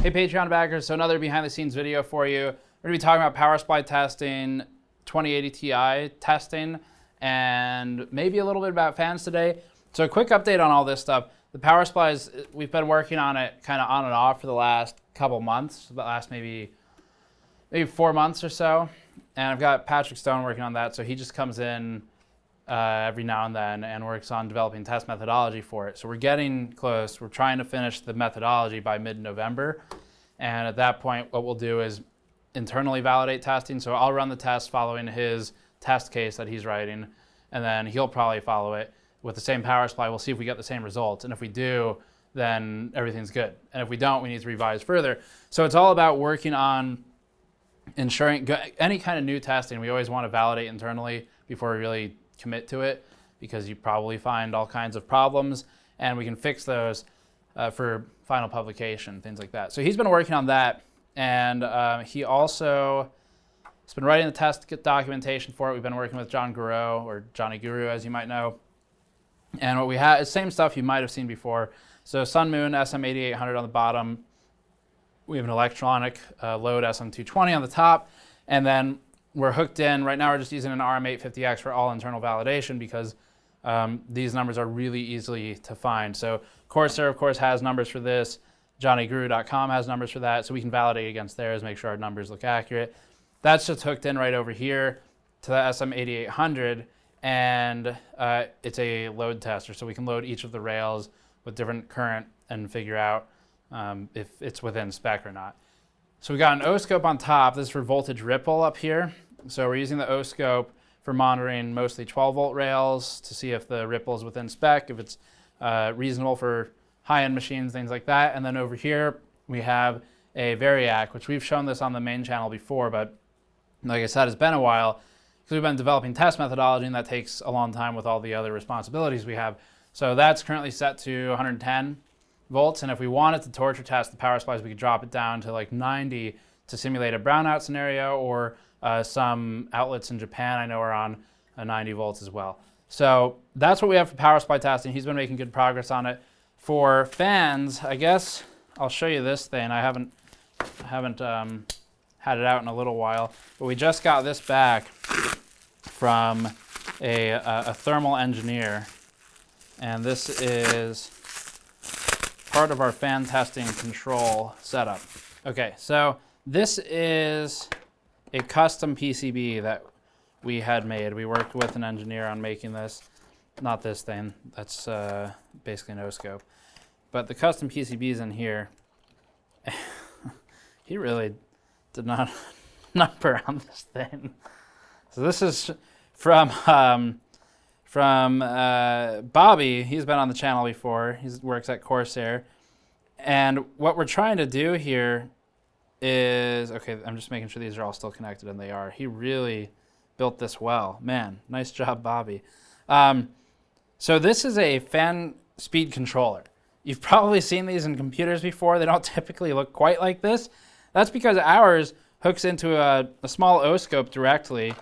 Hey Patreon backers, so another behind the scenes video for you. We're going to be talking about power supply testing, 2080 Ti testing, and maybe a little bit about fans today. So a quick update on all this stuff. The power supplies, we've been working on it kind of on and off for the last couple months, the last maybe 4 months or so. And I've got Patrick Stone working on that, so he just comes in every now and then and works on developing test methodology for it. So we're getting close. We're trying to finish the methodology by mid-November. And at that point, what we'll do is internally validate testing. So I'll run the test following his test case that he's writing, and then he'll probably follow it with the same power supply. We'll see if we get the same results. And if we do, then everything's good. And if we don't, we need to revise further. So it's all about working on ensuring any kind of new testing. We always want to validate internally before we really commit to it, because you probably find all kinds of problems and we can fix those for final publication, things like that. So he's been working on that, and he also has been writing the test documentation for it. We've been working with John Guru, or Johnny Guru as you might know. And what we have is same stuff you might have seen before. So Sun Moon SM8800 on the bottom. We have an electronic load SM220 on the top, and then we're hooked in. Right now we're just using an RM850X for all internal validation because these numbers are really easily to find. So Corsair, of course, has numbers for this. JohnnyGuru.com has numbers for that, so we can validate against theirs, make sure our numbers look accurate. That's just hooked in right over here to the SM8800, and it's a load tester, so we can load each of the rails with different current and figure out if it's within spec or not. So we got an O-scope on top. This is for voltage ripple up here. So we're using the O-scope for monitoring mostly 12 volt rails to see if the ripple is within spec, if it's reasonable for high-end machines, things like that. And then over here we have a Variac, which we've shown this on the main channel before, but like I said, it's been a while because we've been developing test methodology, and that takes a long time with all the other responsibilities we have. So that's currently set to 110 volts, and if we wanted to torture test the power supplies, we could drop it down to like 90 to simulate a brownout scenario, or some outlets in Japan I know are on 90 volts as well. So that's what we have for power supply testing. He's been making good progress on it. For fans, I guess I'll show you this thing. I haven't had it out in a little while, but we just got this back from a thermal engineer, and this is part of our fan testing control setup. Okay, so this is a custom PCB that we had made. We worked with an engineer on making this. Not this thing, that's basically an O-scope. But the custom PCBs in here, he really did not number on this thing. So this is from Bobby. He's been on the channel before. He works at Corsair. And what we're trying to do here is, okay, I'm just making sure these are all still connected, and they are. He really built this well. Man, nice job, Bobby. So this is a fan speed controller. You've probably seen these in computers before. They don't typically look quite like this. That's because ours hooks into a small O-scope directly,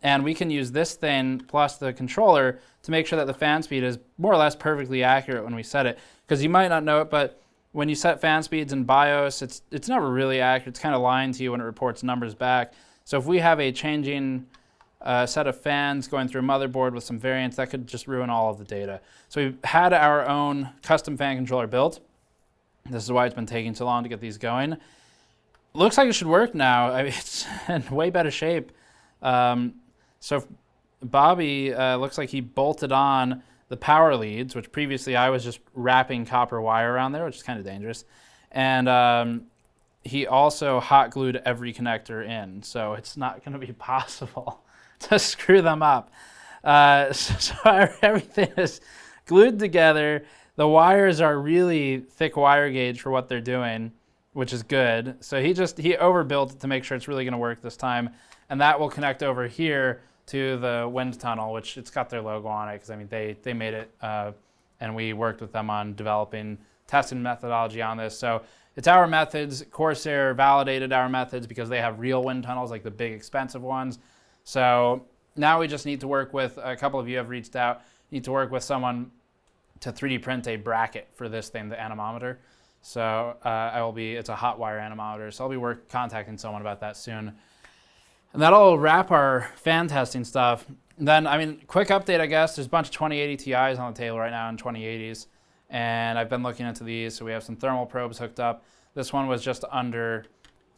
and we can use this thing plus the controller to make sure that the fan speed is more or less perfectly accurate when we set it. Because you might not know it, but when you set fan speeds in BIOS, it's never really accurate. It's kind of lying to you when it reports numbers back. So if we have a changing set of fans going through a motherboard with some variance, that could just ruin all of the data. So we've had our own custom fan controller built. This is why it's been taking so long to get these going. Looks like it should work now. I mean, it's in way better shape. So Bobby looks like he bolted on the power leads, which previously I was just wrapping copper wire around there, which is kind of dangerous. And he also hot glued every connector in, so it's not going to be possible to screw them up. So everything is glued together. The wires are really thick wire gauge for what they're doing, which is good. So he overbuilt it to make sure it's really going to work this time, and that will connect over here to the wind tunnel, which it's got their logo on it, because I mean they made it, and we worked with them on developing testing methodology on this. So it's our methods. Corsair validated our methods because they have real wind tunnels, like the big expensive ones. So now we just need to work with, a couple of you have reached out, need to work with someone to 3D print a bracket for this thing, the anemometer. So it's a hot wire anemometer. So I'll be contacting someone about that soon. And that'll wrap our fan testing stuff. And then, I mean, quick update, I guess. There's a bunch of 2080 Ti's on the table right now in 2080s. And I've been looking into these. So we have some thermal probes hooked up. This one was just under,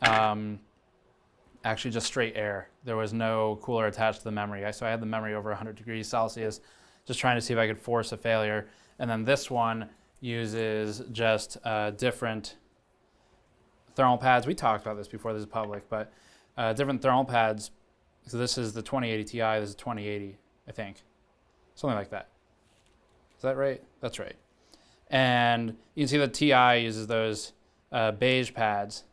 actually just straight air. There was no cooler attached to the memory. So I had the memory over 100 degrees Celsius, just trying to see if I could force a failure. And then this one uses just different thermal pads. We talked about this before this is public, but different thermal pads. So this is the 2080 Ti, this is 2080, I think. Something like that. Is that right? That's right. And you can see the Ti uses those beige pads,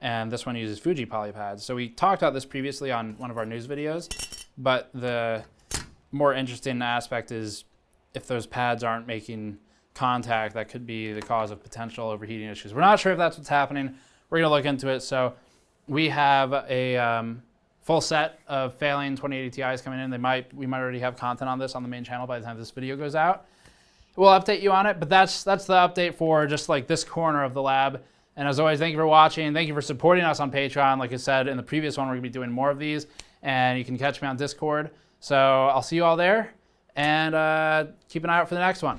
and this one uses Fuji poly pads. So we talked about this previously on one of our news videos, but the more interesting aspect is if those pads aren't making contact, that could be the cause of potential overheating issues. We're not sure if that's what's happening. We're going to look into it. So we have a full set of failing 2080 Ti's coming in. We might already have content on this on the main channel by the time this video goes out. We'll update you on it, but that's the update for just like this corner of the lab. And as always, thank you for watching. Thank you for supporting us on Patreon. Like I said in the previous one, we're going to be doing more of these, and you can catch me on Discord. So I'll see you all there, and keep an eye out for the next one.